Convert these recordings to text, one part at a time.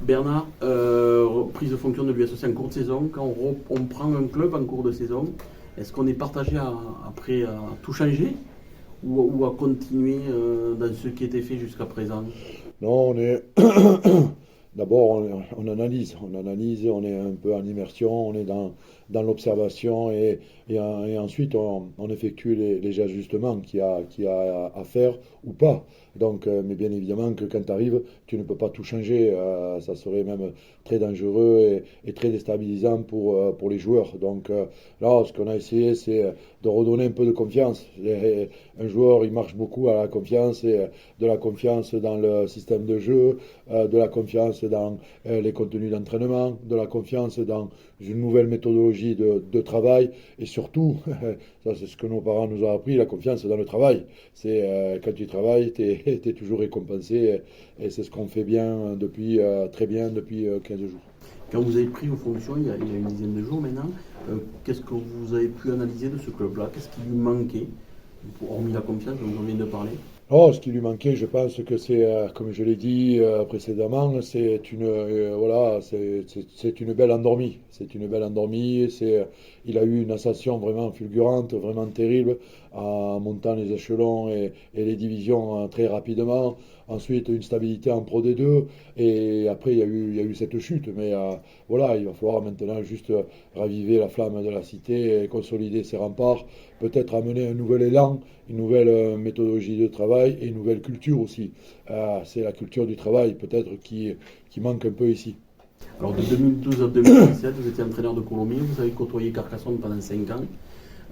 Bernard, prise de fonction de l'USC en cours de saison, quand on prend un club en cours de saison, est-ce qu'on est partagé après à tout changer ou à continuer dans ce qui était fait jusqu'à présent? Non, on est. D'abord, on analyse, on est un peu en immersion, on est dans l'observation et ensuite on effectue les ajustements qu'il y a à faire ou pas. Donc, mais bien évidemment que quand tu arrives, tu ne peux pas tout changer. Ça serait même très dangereux et très déstabilisant pour les joueurs. Donc là, ce qu'on a essayé, c'est de redonner un peu de confiance. Un joueur, il marche beaucoup à la confiance et de la confiance dans le système de jeu, de la confiance dans les contenus d'entraînement, de la confiance dans une nouvelle méthodologie de travail et surtout, ça c'est ce que nos parents nous ont appris, la confiance dans le travail. C'est quand tu travailles, tu es toujours récompensé et c'est ce qu'on fait bien depuis, très bien depuis 15 jours. Quand vous avez pris vos fonctions il y a une dizaine de jours maintenant, qu'est-ce que vous avez pu analyser de ce club-là? Qu'est-ce qui lui manquait, hormis la confiance dont on vient de parler? Oh, ce qui lui manquait, je pense que c'est, comme je l'ai dit précédemment, voilà, c'est une belle endormie. C'est une belle endormie. Il a eu une ascension vraiment fulgurante, vraiment terrible, en montant les échelons et les divisions très rapidement. Ensuite, une stabilité en Pro D2. Et après, il y a eu cette chute. Mais voilà, il va falloir maintenant juste raviver la flamme de la cité et consolider ses remparts. Peut-être amener un nouvel élan, une nouvelle méthodologie de travail et une nouvelle culture aussi. C'est la culture du travail peut-être qui manque un peu ici. Alors de 2012 à 2017, vous étiez entraîneur de Colomiers, vous avez côtoyé Carcassonne pendant 5 ans.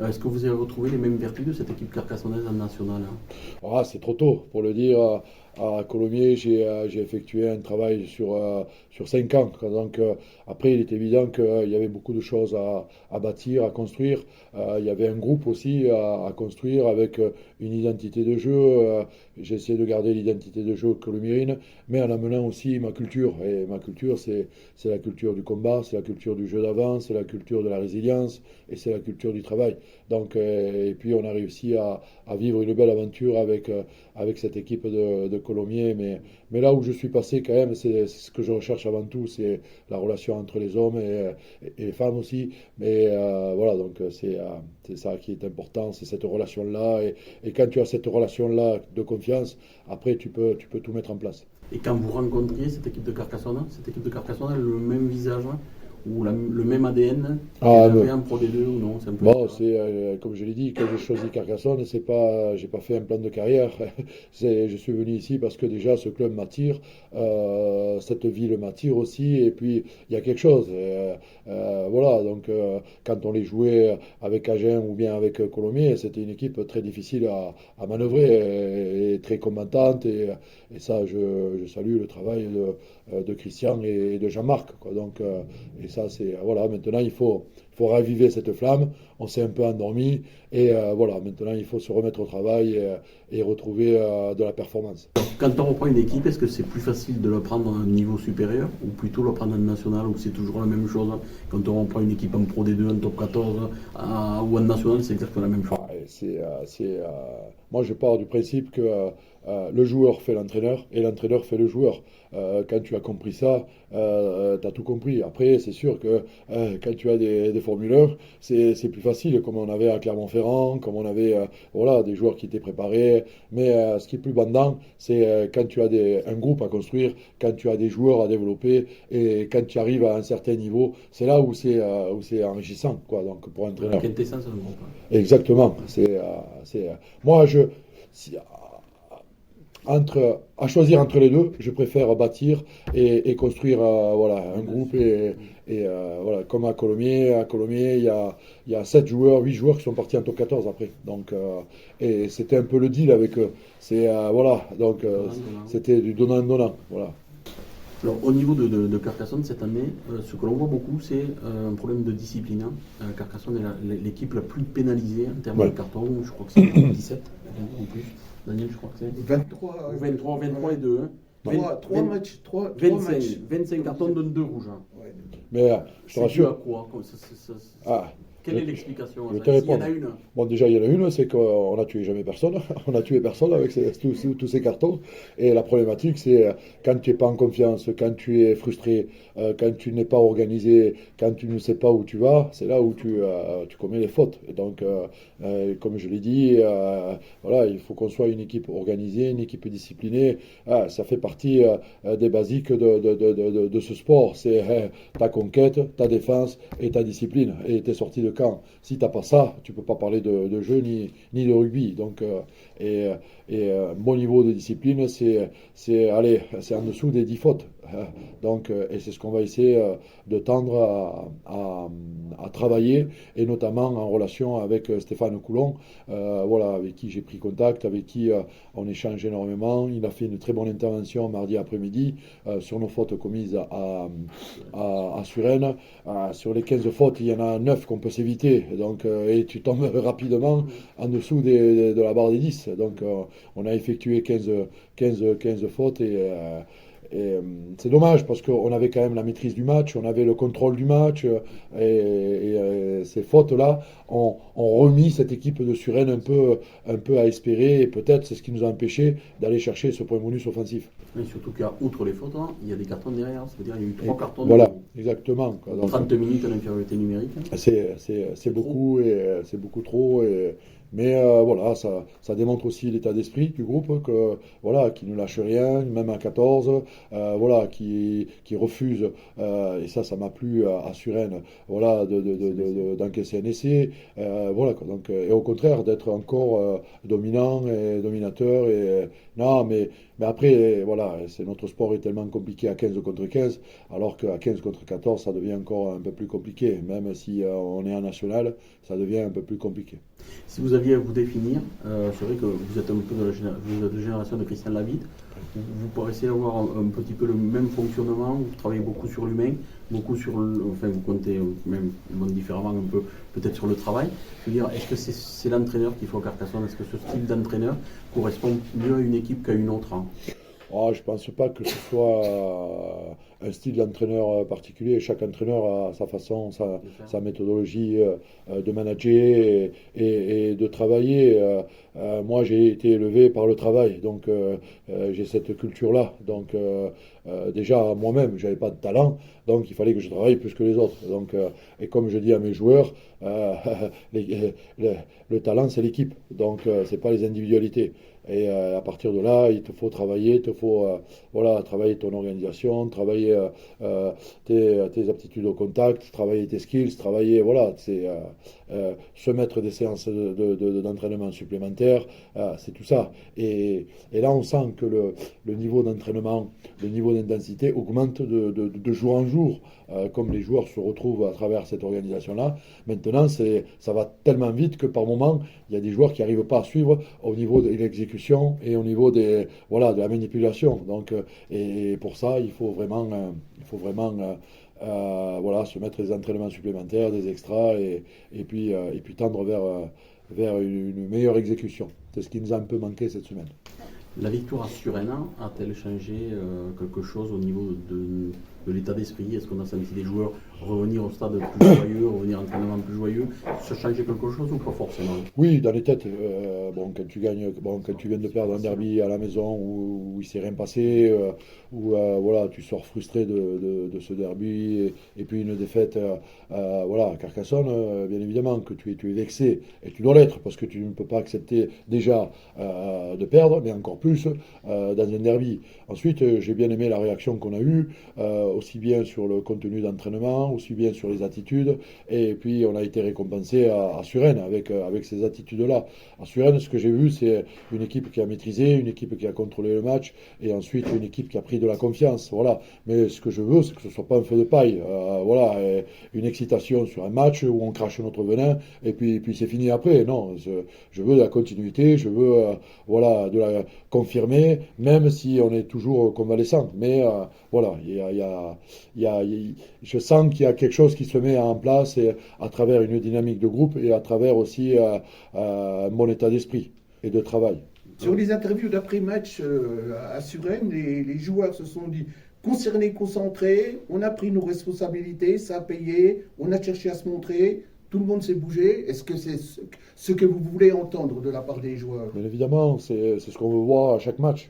Est-ce que vous avez retrouvé les mêmes vertus de cette équipe carcassonnaise en national, hein? C'est trop tôt pour le dire. À Colomiers, j'ai effectué un travail sur 5 ans. Donc, après, il est évident qu'il y avait beaucoup de choses à bâtir, à construire. Il y avait un groupe aussi à construire avec une identité de jeu. J'ai essayé de garder l'identité de jeu colomierine, mais en amenant aussi ma culture. Et ma culture, c'est la culture du combat, c'est la culture du jeu d'avant, c'est la culture de la résilience et c'est la culture du travail. Donc, et puis, on a réussi à vivre une belle aventure avec cette équipe de Colomiers. Mais là où je suis passé quand même, c'est ce que je recherche avant tout, c'est la relation entre les hommes et les femmes aussi. Mais voilà, donc c'est ça qui est important, c'est cette relation-là. Et quand tu as cette relation-là de confiance, après tu peux tout mettre en place. Et quand vous rencontriez cette équipe de Carcassonne a le même visage, hein, ou le même ADN qu'elle Ah, avait en Pro D2 ou non? C'est un peu bon, différent. c'est comme je l'ai dit, quand j'ai choisi Carcassonne, c'est pas, j'ai pas fait un plan de carrière. Je suis venu ici parce que déjà ce club m'attire, cette ville m'attire aussi, et puis il y a quelque chose. Voilà, donc quand on les jouait avec Agen ou bien avec Colomiers, c'était une équipe très difficile à manœuvrer et très combattante, et ça, je salue le travail de Christian et de Jean-Marc, quoi. Donc, et ça, c'est voilà. Maintenant, il faut raviver cette flamme. On s'est un peu endormi et voilà, maintenant il faut se remettre au travail et retrouver de la performance. Quand on reprend une équipe, est-ce que c'est plus facile de le prendre à un niveau supérieur ou plutôt le prendre en national où c'est toujours la même chose, hein? Quand on reprend une équipe en Pro D2, en top 14 ou en national, c'est exactement la même chose. Moi, je pars du principe que le joueur fait l'entraîneur et l'entraîneur fait le joueur. Quand tu as compris ça, tu as tout compris. Après, c'est sûr que quand tu as des formuleurs, c'est plus facile, comme on avait à Clermont-Ferrand, comme on avait voilà, des joueurs qui étaient préparés. Mais ce qui est plus bandant, c'est quand tu as un groupe à construire, quand tu as des joueurs à développer et quand tu arrives à un certain niveau, c'est là où c'est enrichissant, quoi, donc, pour un La entraîneur. quintessence d'un groupe, hein. Exactement. Moi, si- à choisir entre les deux, je préfère bâtir et construire voilà, un groupe. Voilà, comme à Colomiers. À Colomiers, il y a 7 joueurs, 8 joueurs qui sont partis en top 14 après. Donc, et c'était un peu le deal avec eux. Voilà, donc c'était du donnant-donnant. Voilà. Alors, au niveau de Carcassonne cette année, ce que l'on voit beaucoup, c'est un problème de discipline, hein. Carcassonne est l'équipe la plus pénalisée en termes de Ouais. cartons. Je crois que c'est 17 en plus. Daniel, je crois que c'est 23, 23 et 2. 3 matchs, 3 25, matchs. 25 cartons, dont 2 rouges, hein. Ouais. Mais je te C'est dû à rassure. quoi? Ah, Quelle est l'explication? Je te Il y réponds. en a une. Bon, déjà, il y en a une, c'est qu'on n'a tué jamais personne. On n'a tué personne avec tous ces cartons. Et la problématique, c'est quand tu n'es pas en confiance, quand tu es frustré, quand tu n'es pas organisé, quand tu ne sais pas où tu vas, c'est là où tu commets les fautes. Et donc, comme je l'ai dit, voilà, il faut qu'on soit une équipe organisée, une équipe disciplinée. Ah, ça fait partie des basiques de ce sport. C'est ta conquête, ta défense et ta discipline. Et tes sorties de camp. Si tu n'as pas ça, tu peux pas parler de jeu ni de rugby. Donc, un bon niveau de discipline, allez, c'est en dessous des 10 fautes. Donc, et c'est ce qu'on va essayer de tendre à travailler, et notamment en relation avec Stéphane Coulon, voilà, avec qui j'ai pris contact, avec qui on échange énormément. Il a fait une très bonne intervention mardi après-midi sur nos fautes commises à Suresnes. Sur les 15 fautes, il y en a 9 qu'on peut s'éviter. Donc, et tu tombes rapidement en dessous de la barre des 10. Donc, on a effectué 15 fautes et c'est dommage parce qu'on avait quand même la maîtrise du match, on avait le contrôle du match ces fautes-là ont remis cette équipe de Suresnes un peu à espérer, et peut-être c'est ce qui nous a empêché d'aller chercher ce point bonus offensif. Mais surtout qu'outre les fautes, hein, il y a des cartons derrière. Ça veut dire qu'il y a eu 3 cartons. Voilà, exactement. Donc, 30 minutes d'infériorité numérique. c'est beaucoup et c'est beaucoup trop. Mais voilà, ça démontre aussi l'état d'esprit du groupe, voilà, qui ne lâche rien, même à 14, voilà, qui refuse, et ça m'a plu à Suresnes, voilà, d'encaisser un essai, voilà, quoi. Donc, et au contraire, d'être encore dominant et dominateur. Non, mais après, voilà, notre sport est tellement compliqué à 15 contre 15, alors qu'à 15 contre 14, ça devient encore un peu plus compliqué. Même si on est en national, ça devient un peu plus compliqué. Si vous aviez à vous définir, c'est vrai que vous êtes un peu de génération de Christian Lavitte. Vous paraissez avoir un petit peu le même fonctionnement. Vous travaillez beaucoup sur l'humain, beaucoup sur enfin vous comptez même différemment un peu peut-être sur le travail. Je veux dire, est-ce que c'est l'entraîneur qu'il faut à Carcassonne? Est-ce que ce style d'entraîneur correspond mieux à une équipe qu'à une autre, hein? Oh, je ne pense pas que ce soit un style d'entraîneur particulier. Chaque entraîneur a sa façon, sa méthodologie de manager et de travailler. Moi, j'ai été élevé par le travail, donc j'ai cette culture-là. Donc déjà, moi-même, je n'avais pas de talent, donc il fallait que je travaille plus que les autres. Donc, et comme je dis à mes joueurs, le talent, c'est l'équipe, donc c'est pas les individualités. Et à partir de là, il te faut travailler, il te faut voilà, travailler ton organisation, travailler tes aptitudes au contact, travailler tes skills, travailler, voilà, se mettre des séances d'entraînement supplémentaires, c'est tout ça. Et là, on sent que le niveau d'entraînement, le niveau d'intensité augmente de jour en jour, comme les joueurs se retrouvent à travers cette organisation-là. Maintenant, ça va tellement vite que par moment, il y a des joueurs qui n'arrivent pas à suivre au niveau de l'exécution et au niveau de la manipulation. Donc, et pour ça, il faut vraiment voilà, se mettre des entraînements supplémentaires, des extras, et puis tendre vers une meilleure exécution. C'est ce qui nous a un peu manqué cette semaine. La victoire à Suresnes a-t-elle changé quelque chose au niveau de l'état d'esprit? Est-ce qu'on a senti des joueurs revenir au stade plus joyeux, revenir à l'entraînement plus joyeux? Ça a changé quelque chose ou pas forcément? Oui, dans les têtes. Quand tu gagnes, quand tu viens de perdre un derby à la maison où il ne s'est rien passé, où voilà, tu sors frustré de ce derby, et puis une défaite voilà, à Carcassonne, bien évidemment que tu es vexé, et tu dois l'être, parce que tu ne peux pas accepter déjà de perdre, mais encore plus dans un derby. Ensuite, j'ai bien aimé la réaction qu'on a eue, aussi bien sur le contenu d'entraînement, aussi bien sur les attitudes, et puis on a été récompensé à Suresnes avec ces attitudes-là. À Suresnes, ce que j'ai vu, c'est une équipe qui a maîtrisé, une équipe qui a contrôlé le match, et ensuite une équipe qui a pris de la confiance. Voilà. Mais ce que je veux, c'est que ce ne soit pas un feu de paille. Voilà, une excitation sur un match où on crache notre venin, et puis c'est fini après. Non, je veux de la continuité, je veux voilà, de la confirmer, même si on est toujours convalescent. Mais voilà, je sens qu'il y a quelque chose qui se met en place, et à travers une dynamique de groupe, et à travers aussi un bon état d'esprit et de travail. Sur les interviews d'après-match à Suresnes, les joueurs se sont dit concernés, concentrés, on a pris nos responsabilités, ça a payé, on a cherché à se montrer, tout le monde s'est bougé. Est-ce que c'est ce que vous voulez entendre de la part des joueurs? Bien évidemment, c'est ce qu'on veut voir à chaque match.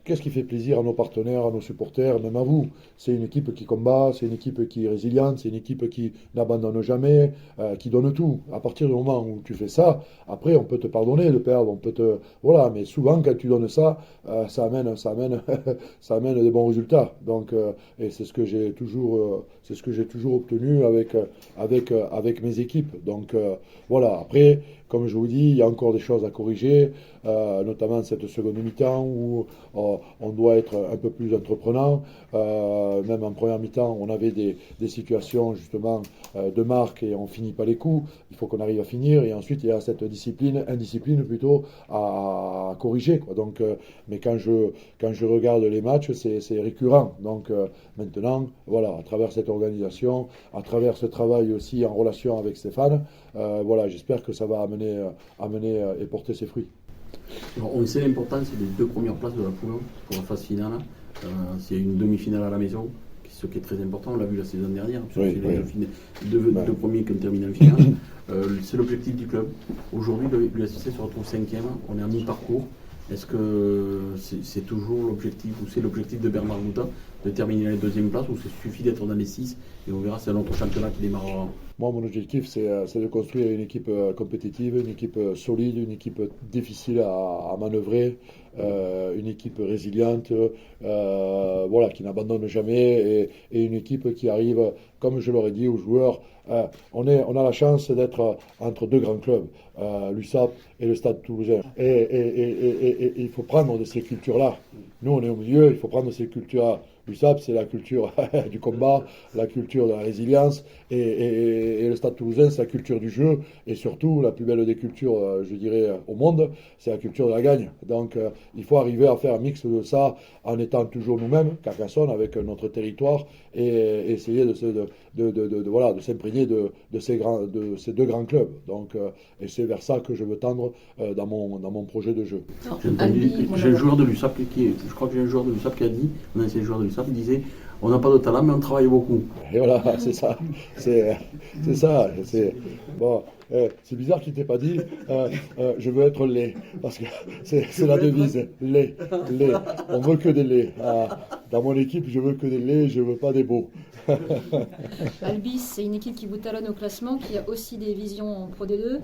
Qu'est-ce qui fait plaisir à nos partenaires, à nos supporters, même à vous? C'est une équipe qui combat, c'est une équipe qui est résiliente, c'est une équipe qui n'abandonne jamais, qui donne tout. À partir du moment où tu fais ça, après on peut te pardonner de perdre, on peut te voilà, mais souvent quand tu donnes ça, ça amène, ça amène des bons résultats. Donc et c'est ce que j'ai toujours obtenu avec mes équipes. Donc voilà. Après, comme je vous dis, il y a encore des choses à corriger, notamment cette seconde mi-temps où on doit être un peu plus entreprenant. Même en première mi-temps, on avait des situations justement de marque et on finit pas les coups. Il faut qu'on arrive à finir. Et ensuite, il y a cette indiscipline plutôt à corriger, quoi. Donc, mais quand je regarde les matchs, c'est récurrent. Donc maintenant, voilà, à travers cette organisation, à travers ce travail aussi en relation avec Stéphane, voilà, j'espère que ça va amener et porter ses fruits. Alors, on sait l'importance des 2 premières places de la poule pour la phase finale. S'il y a une demi-finale à la maison, ce qui est très important, on l'a vu la saison dernière, puisque Oui, c'est oui. les deux premiers qui ont terminé en finale. C'est l'objectif du club. Aujourd'hui, l'USC se retrouve 5e, on est à mi-parcours. Est-ce que c'est toujours l'objectif, ou c'est l'objectif de Bernard Gouta de terminer la 2e place, ou il suffit d'être dans les 6 et on verra, c'est un autre championnat qui démarrera? Moi, mon objectif, c'est de construire une équipe compétitive, une équipe solide, une équipe difficile à manœuvrer, une équipe résiliente, voilà, qui n'abandonne jamais, et une équipe qui arrive, comme je l'aurais dit aux joueurs, on a la chance d'être entre 2 grands clubs, l'USAP et le Stade Toulousain. Et il faut prendre de ces cultures-là. Nous, on est au milieu, il faut prendre ces cultures-là. L'USAP, c'est la culture du combat, la culture de la résilience, et le Stade Toulousain, c'est la culture du jeu, et surtout, la plus belle des cultures, je dirais, au monde, c'est la culture de la gagne. Donc, il faut arriver à faire un mix de ça en étant toujours nous-mêmes, Carcassonne, avec notre territoire, et essayer voilà, de s'imprégner de ces 2 grands clubs. Donc, et c'est vers ça que je veux tendre dans mon projet de jeu. J'ai un joueur de l'USAP je crois que j'ai un joueur de l'USAP qui a dit, un ancien joueur de l'USAP, il disait: on n'a pas de talent, mais on travaille beaucoup. Et voilà, c'est ça. C'est ça. Bon, c'est bizarre qu'il t'ait pas dit je veux être laid. Parce que c'est la devise. Lait. On veut que des laits. Dans mon équipe, je veux que des laits, je veux pas des beaux. Albis, c'est une équipe qui vous talonne au classement, qui a aussi des visions en Pro D2.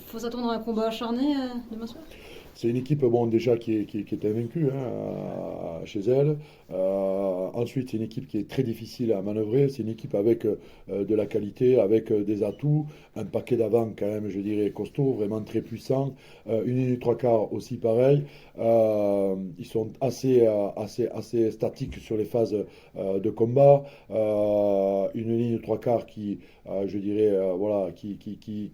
Faut s'attendre à un combat acharné demain soir? C'est une équipe bon, déjà qui est invaincue chez elle. Ensuite, c'est une équipe qui est très difficile à manœuvrer. C'est une équipe avec de la qualité, avec des atouts, un paquet d'avant quand même, je dirais, costaud, vraiment très puissant. Une ligne 3/4 aussi pareil. Ils sont assez statiques sur les phases de combat. Une ligne 3/4 qui, je dirais, voilà, qui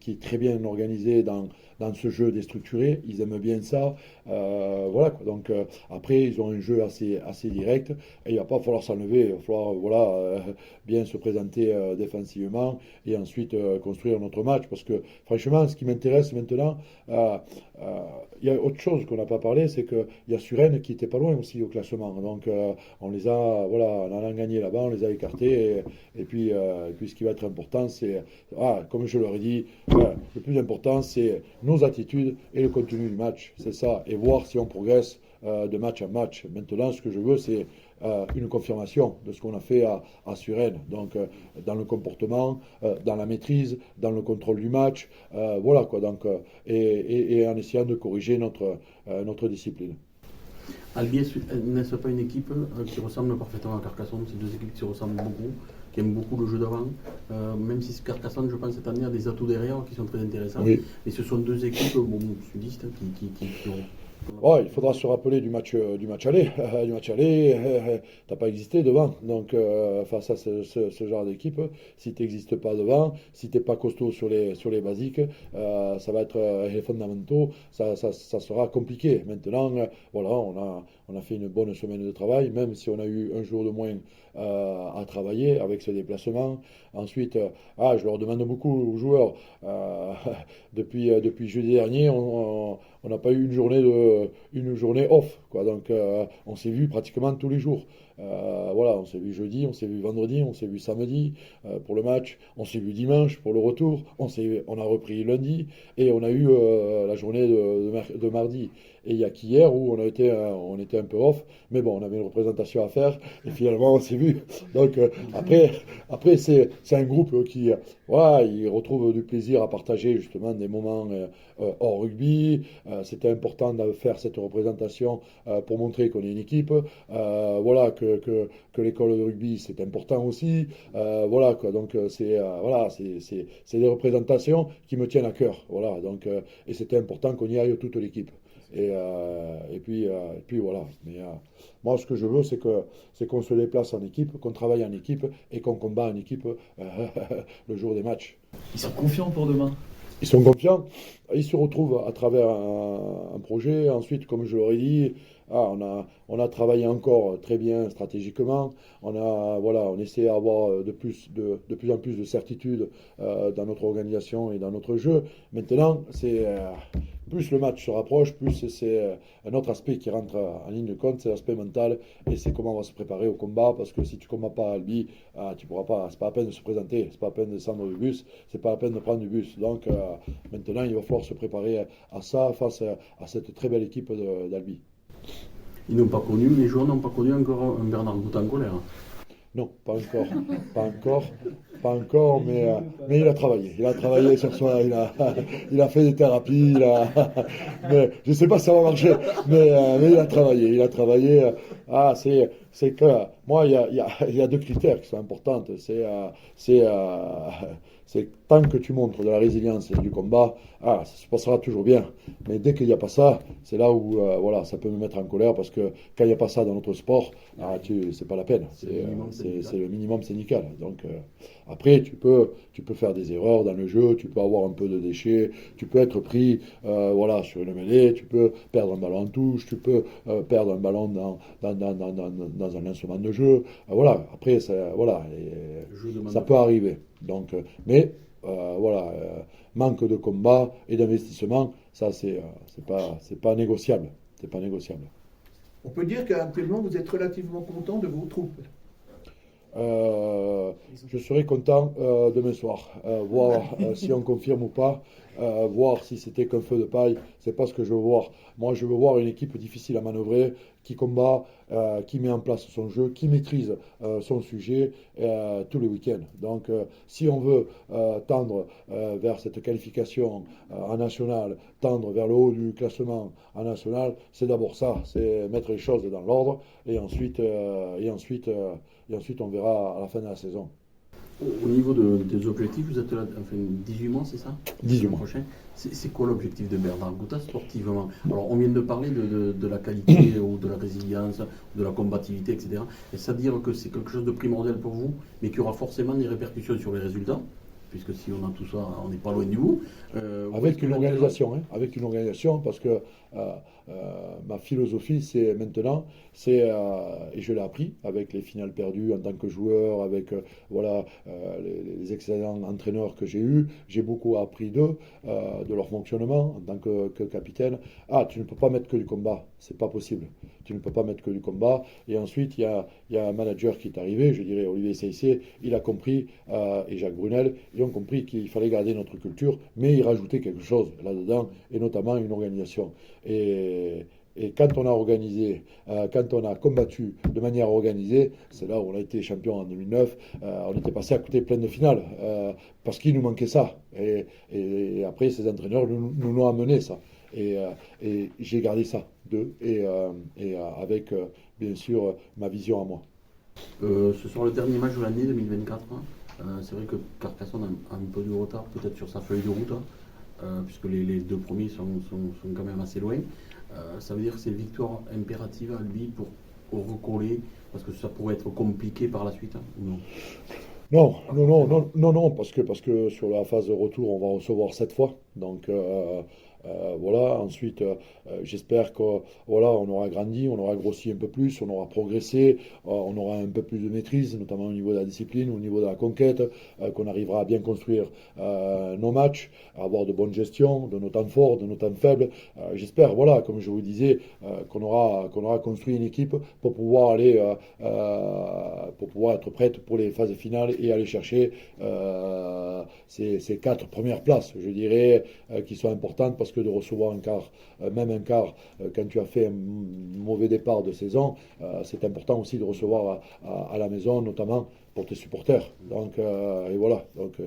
est très bien organisée dans ce jeu déstructuré. Ils aiment bien ça. Voilà, quoi. Donc après, ils ont un jeu assez direct et il va pas falloir s'enlever. Il va falloir voilà, bien se présenter défensivement et ensuite construire notre match. Parce que franchement, ce qui m'intéresse maintenant, il y a autre chose qu'on n'a pas parlé, c'est qu'il y a Suresnes qui était pas loin aussi au classement. Donc on les a, voilà, en allant gagner là-bas, on les a écartés. Et puis ce qui va être important, c'est, comme je leur ai dit, le plus important, c'est nos attitudes et le contenu du match. C'est ça. Et voir si on progresse de match en match. Maintenant, ce que je veux, c'est une confirmation de ce qu'on a fait à Suresnes. Donc, dans le comportement, dans la maîtrise, dans le contrôle du match, voilà quoi. Donc, et en essayant de corriger notre discipline. Albiès n'est-ce pas une équipe qui ressemble parfaitement à Carcassonne? C'est 2 équipes qui se ressemblent beaucoup, qui aiment beaucoup le jeu d'avant. Même si Carcassonne, je pense, cette année a des atouts derrière qui sont très intéressants. Oui. Mais ce sont 2 équipes sudistes qui ont. Ouais, il faudra se rappeler du match aller. Du match aller, t'as pas existé devant. Donc, face à ce genre d'équipe, si tu n'existes pas devant, si tu n'es pas costaud sur les basiques, ça va être les fondamentaux, ça sera compliqué. Maintenant, voilà, on a fait une bonne semaine de travail, même si on a eu un jour de moins à travailler avec ce déplacement. Ensuite, je leur demande beaucoup aux joueurs. Depuis jeudi dernier, on n'a pas eu une journée off, quoi. Donc, on s'est vu pratiquement tous les jours. Voilà, on s'est vu jeudi, on s'est vu vendredi, on s'est vu samedi pour le match, on s'est vu dimanche pour le retour, on a repris lundi et on a eu la journée de mardi. Et il n'y a qu'hier où on était un peu off, mais bon, on avait une représentation à faire et finalement on s'est vu. Donc après c'est un groupe qui voilà, il retrouve du plaisir à partager justement des moments hors rugby. C'était important de faire cette représentation pour montrer qu'on est une équipe. Voilà que l'école de rugby c'est important aussi. Voilà quoi. Donc c'est des représentations qui me tiennent à cœur. Voilà donc et c'était important qu'on y aille toute l'équipe. Et puis voilà. Mais moi, ce que je veux, c'est qu'on se déplace en équipe, qu'on travaille en équipe et qu'on combat en équipe le jour des matchs. Ils sont confiants pour demain. Ils sont confiants, ils se retrouvent à travers un projet. Ensuite, comme je l'aurais dit, on a travaillé encore très bien stratégiquement. On essaie d'avoir de plus en plus de certitude dans notre organisation et dans notre jeu. Maintenant, plus le match se rapproche, plus c'est un autre aspect qui rentre en ligne de compte, c'est l'aspect mental et c'est comment on va se préparer au combat. Parce que si tu ne combats pas à Albi, tu pourras pas. C'est pas la peine de se présenter, c'est pas la peine de descendre du bus, c'est pas la peine de prendre du bus. Donc maintenant, il va falloir se préparer à ça face à cette très belle équipe d'Albi. Ils n'ont pas connu, les joueurs n'ont pas connu encore un Bernard Goutin en colère. Non, pas encore. Pas encore, mais il a travaillé. Il a travaillé sur soi, il a fait des thérapies, mais je ne sais pas si ça va marcher, mais il a travaillé. C'est que, moi, il y a deux critères qui sont importants. C'est tant que tu montres de la résilience et du combat, ça se passera toujours bien. Mais dès qu'il n'y a pas ça, c'est là où ça peut me mettre en colère parce que quand il n'y a pas ça dans notre sport, c'est pas la peine. C'est le minimum syndical. Donc après, tu peux faire des erreurs dans le jeu, tu peux avoir un peu de déchets, tu peux être pris sur une mêlée, tu peux perdre un ballon en touche, tu peux perdre un ballon dans un lancement de jeu. Après, ça peut arriver. Donc, manque de combat et d'investissement, ça c'est pas négociable. C'est pas négociable. On peut dire qu'actuellement vous êtes relativement content de vos troupes. Je serai content demain soir, voir si on confirme ou pas, voir si c'était qu'un feu de paille. C'est pas ce que je veux voir. Moi, je veux voir une équipe difficile à manœuvrer, qui combat, qui met en place son jeu, qui maîtrise son sujet tous les week-ends. Donc, si on veut tendre vers cette qualification en national, tendre vers le haut du classement en national, c'est d'abord ça, c'est mettre les choses dans l'ordre, et ensuite on verra à la fin de la saison. Au niveau des objectifs, vous êtes là, 18 mois, c'est ça? 18 mois. Prochain. C'est quoi l'objectif de Bernard Goutin sportivement? Alors, on vient de parler de la qualité ou de la résilience, de la combativité, etc. Est-ce à dire que c'est quelque chose de primordial pour vous, mais qui aura forcément des répercussions sur les résultats? Puisque si on a tout ça, on n'est pas loin du bout. Avec une organisation, parce que ma philosophie, c'est maintenant, et je l'ai appris avec les finales perdues en tant que joueur, avec les excellents entraîneurs que j'ai eus. J'ai beaucoup appris d'eux, de leur fonctionnement en tant que capitaine. Tu ne peux pas mettre que du combat, c'est pas possible. Tu ne peux pas mettre que du combat. Et ensuite, il y a un manager qui est arrivé, je dirais Olivier Saissier, il a compris, et Jacques Brunel, ils ont compris qu'il fallait garder notre culture, mais il rajoutait quelque chose là-dedans, et notamment une organisation. Et quand on a organisé, quand on a combattu de manière organisée, c'est là où on a été champion en 2009, on était passé à côté plein de finales, parce qu'il nous manquait ça. Et après, ces entraîneurs nous l'ont amené ça. Et j'ai gardé ça d'eux, et avec, bien sûr, ma vision à moi. Ce sera le dernier match de l'année 2024. C'est vrai que Carcassonne a un peu de retard, peut-être sur sa feuille de route, puisque les deux premiers sont quand même assez loin. Ça veut dire que c'est victoire impérative à Albi pour recoller, parce que ça pourrait être compliqué par la suite, ou non? Non, parce que sur la phase de retour, on va recevoir 7 fois. Donc, Voilà, ensuite, j'espère qu'on voilà, on aura grandi, on aura grossi un peu plus, on aura progressé, on aura un peu plus de maîtrise, notamment au niveau de la discipline, au niveau de la conquête, qu'on arrivera à bien construire nos matchs, à avoir de bonnes gestions, de nos temps forts, de nos temps faibles. J'espère, voilà, comme je vous disais, qu'on aura construit une équipe pour pouvoir pour pouvoir être prête pour les phases finales et aller chercher ces quatre premières places, je dirais, qui sont importantes parce que de recevoir un quart, même un quart, quand tu as fait un mauvais départ de saison, c'est important aussi de recevoir à la maison, notamment pour tes supporters. Donc, et voilà. Donc,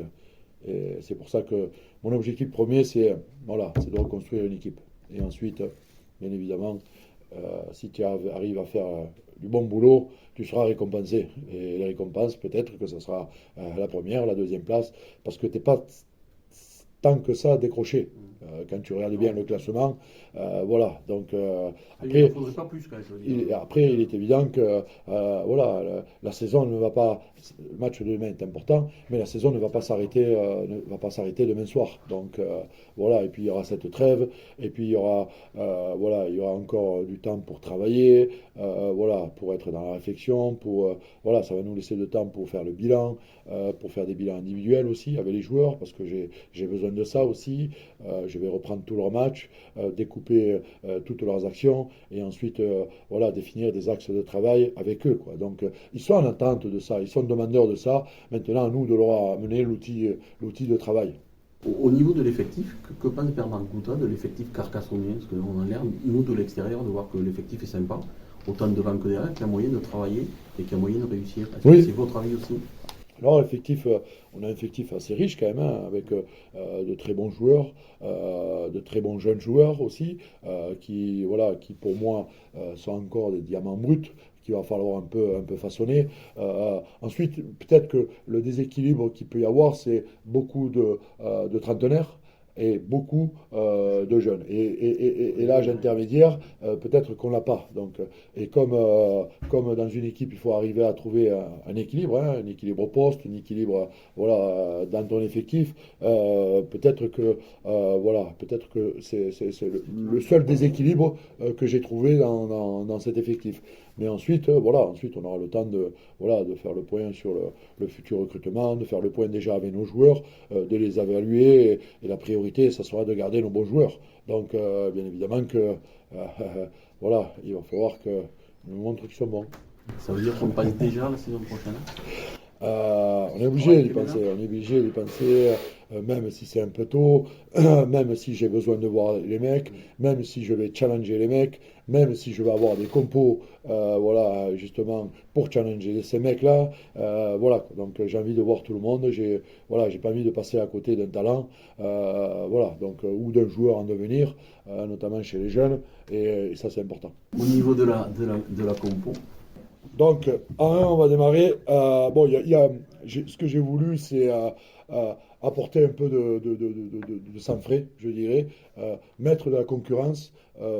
et c'est pour ça que mon objectif premier, c'est voilà, c'est de reconstruire une équipe. Et ensuite, bien évidemment, si tu arrives à faire du bon boulot, tu seras récompensé. Et les récompenses, peut-être que ce sera la première, la deuxième place, parce que tu n'es pas tant que ça décroché. Quand tu regardes bien le classement, voilà. Donc Il ne après, faudrait pas plus, quand même, je veux dire. après, il est évident que voilà, la saison ne va pas. Le match de demain est important, mais la saison ne va pas s'arrêter, ne va pas s'arrêter demain soir. Donc voilà. Et puis il y aura cette trêve, et puis il y aura voilà, il y aura encore du temps pour travailler, voilà, pour être dans la réflexion, pour voilà, ça va nous laisser le temps pour faire le bilan, pour faire des bilans individuels aussi avec les joueurs, parce que j'ai besoin de ça aussi. Je vais reprendre tous leurs matchs, découper toutes leurs actions et ensuite voilà, définir des axes de travail avec eux, quoi. Donc ils sont en attente de ça, ils sont demandeurs de ça. Maintenant, à nous de leur amener l'outil de travail. Au niveau de l'effectif, que pense Bernard Gouta de l'effectif carcassonnien? Parce qu'on a l'air, nous, de l'extérieur, de voir que l'effectif est sympa, autant devant que derrière, qu'il y a moyen de travailler et qu'il y a moyen de réussir. Est-ce Oui. que c'est votre avis aussi? Alors, on a un effectif assez riche quand même, hein, avec de très bons joueurs, de très bons jeunes joueurs aussi, voilà, qui pour moi sont encore des diamants bruts qu'il va falloir un peu façonner. Ensuite, peut-être que le déséquilibre qu'il peut y avoir, c'est beaucoup de trentenaires et beaucoup de jeunes. Et l'âge intermédiaire, peut-être qu'on l'a pas. Donc, et comme dans une équipe, il faut arriver à trouver un équilibre, hein, un équilibre au poste, un équilibre voilà, dans ton effectif, peut-être que voilà, peut-être que c'est le seul déséquilibre que j'ai trouvé dans cet effectif. Mais ensuite, voilà, ensuite on aura le temps de, voilà, de faire le point sur le futur recrutement, de faire le point déjà avec nos joueurs, de les évaluer. Et la priorité, ça sera de garder nos bons joueurs. Donc, bien évidemment que voilà, il va falloir que nous montrent qu'ils sont bons. Ça veut dire qu'on passe déjà la saison prochaine? On est obligé d'y penser, même si c'est un peu tôt, même si j'ai besoin de voir les mecs, même si je vais challenger les mecs, même si je vais avoir des compos, voilà, justement, pour challenger ces mecs-là, voilà, donc j'ai envie de voir tout le monde, voilà, j'ai pas envie de passer à côté d'un talent, voilà, donc, ou d'un joueur en devenir, notamment chez les jeunes, et ça c'est important. Au niveau de la compo, Donc, en 1, on va démarrer. Bon, ce que j'ai voulu, c'est apporter un peu de sang frais, je dirais, mettre de la concurrence,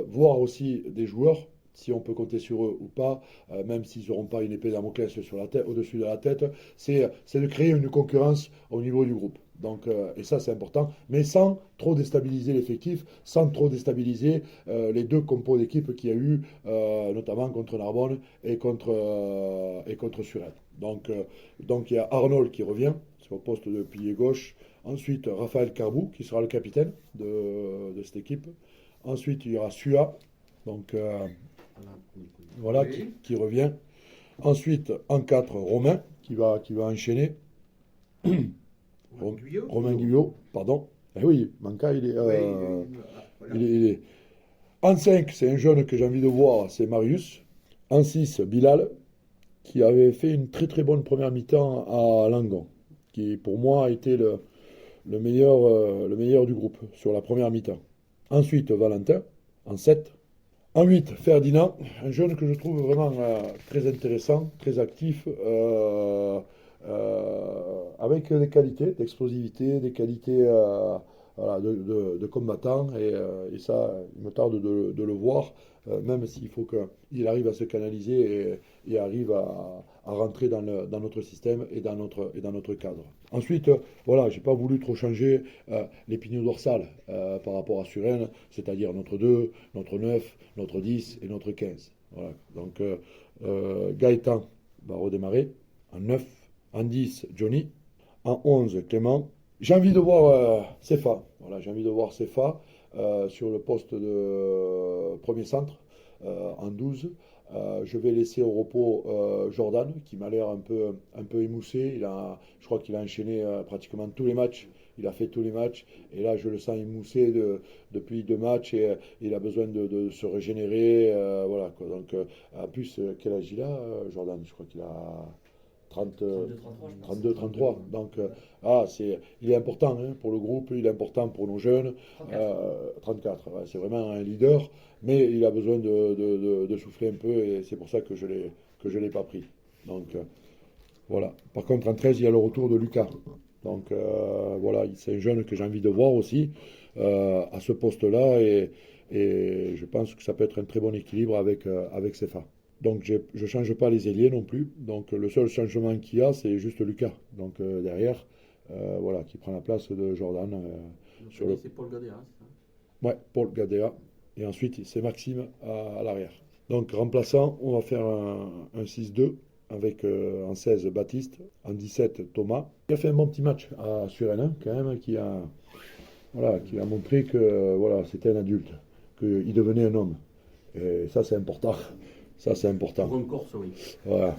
voir aussi des joueurs, si on peut compter sur eux ou pas, même s'ils n'auront pas une épée Damoclès sur la tête, au-dessus de la tête, c'est de créer une concurrence au niveau du groupe. Donc, et ça, c'est important, mais sans trop déstabiliser l'effectif, sans trop déstabiliser les deux compos d'équipe qu'il y a eu, notamment contre Narbonne et contre Suresnes. Donc, il y a Arnold qui revient sur le poste de pilier gauche. Ensuite, Raphaël Carbou, qui sera le capitaine de cette équipe. Ensuite, il y aura Sua, donc voilà, Oui. qui revient. Ensuite, en 4, Romain, qui va enchaîner. Romain Guyot, pardon. Eh oui, Manca, il est, Oui, voilà. il est. En 5, c'est un jeune que j'ai envie de voir, c'est Marius. En 6, Bilal, qui avait fait une très très bonne première mi-temps à Langon, qui pour moi a été le meilleur du groupe sur la première mi-temps. Ensuite, Valentin, en 7. En 8, Ferdinand, un jeune que je trouve vraiment très intéressant, très actif, avec des qualités d'explosivité, des qualités voilà, de combattant et ça, il me tarde de le voir, même s'il faut qu'il arrive à se canaliser et arrive à rentrer dans notre système et dans notre cadre. Ensuite, voilà, j'ai pas voulu trop changer les pignots dorsales par rapport à Suresnes, c'est-à-dire notre 2, notre 9, notre 10 et notre 15. Voilà. Donc Gaëtan va redémarrer en 9, en 10 Johnny, en 11 Clément. J'ai envie de voir Cefa. Voilà, j'ai envie de voir Cefa sur le poste de premier centre en 12. Je vais laisser au repos Jordan, qui m'a l'air un peu émoussé. Je crois qu'il a enchaîné pratiquement tous les matchs. Il a fait tous les matchs. Et là, je le sens émoussé depuis 2 matchs. Et il a besoin de se régénérer. Voilà, quoi. Donc, en plus, quel âge il a, Jordan? Je crois qu'il a 32, 33. Donc, il est important hein, pour le groupe, il est important pour nos jeunes. 34, ouais, c'est vraiment un leader, mais il a besoin de souffler un peu et c'est pour ça que je l'ai pas pris. Donc, voilà. Par contre, en 13, il y a le retour de Lucas. Donc, voilà, c'est un jeune que j'ai envie de voir aussi à ce poste-là et je pense que ça peut être un très bon équilibre avec Cefa. Donc je ne change pas les ailiers non plus. Donc le seul changement qu'il y a, c'est juste Lucas. Donc derrière, voilà, qui prend la place de Jordan. C'est Paul Gadea, c'est ça? Ouais, Paul Gadea. Et ensuite, c'est Maxime à l'arrière. Donc remplaçant, on va faire un 6-2 avec en 16 Baptiste, en 17 Thomas. Il a fait un bon petit match à Suresnes, quand même, qui a montré que voilà, c'était un adulte, qu'il devenait un homme. Et ça, c'est important. Ça, c'est important. Pour un Corse, oui. Voilà.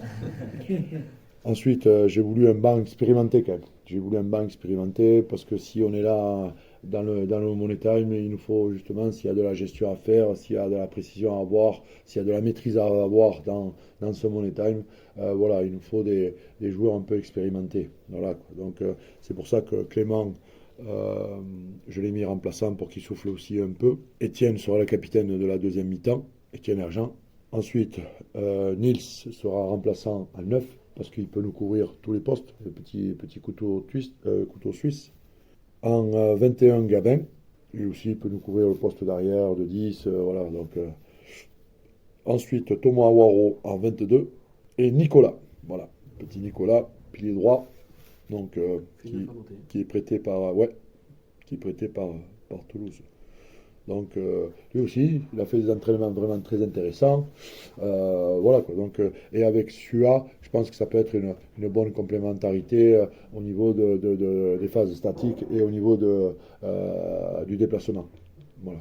Ensuite, j'ai voulu un banc expérimenté quand même. J'ai voulu un banc expérimenté parce que si on est là dans le Money Time, il nous faut justement, s'il y a de la gestion à faire, s'il y a de la précision à avoir, s'il y a de la maîtrise à avoir dans ce Money Time, voilà, il nous faut des joueurs un peu expérimentés. Voilà, quoi. Donc, c'est pour ça que Clément, je l'ai mis remplaçant pour qu'il souffle aussi un peu. Étienne sera le capitaine de la deuxième mi-temps, Étienne Argent. Ensuite, Nils sera remplaçant à 9 parce qu'il peut nous couvrir tous les postes, le petit couteau suisse. En 21, Gabin, lui aussi il peut nous couvrir le poste d'arrière, de 10, voilà. Donc, ensuite, Thomas Awaro en 22 et Nicolas, voilà, petit Nicolas, pilier droit, donc qui est prêté par Toulouse. Donc lui aussi, il a fait des entraînements vraiment très intéressants. Voilà quoi. Donc, et avec Sua, je pense que ça peut être une bonne complémentarité au niveau des phases statiques et au niveau du déplacement. Voilà.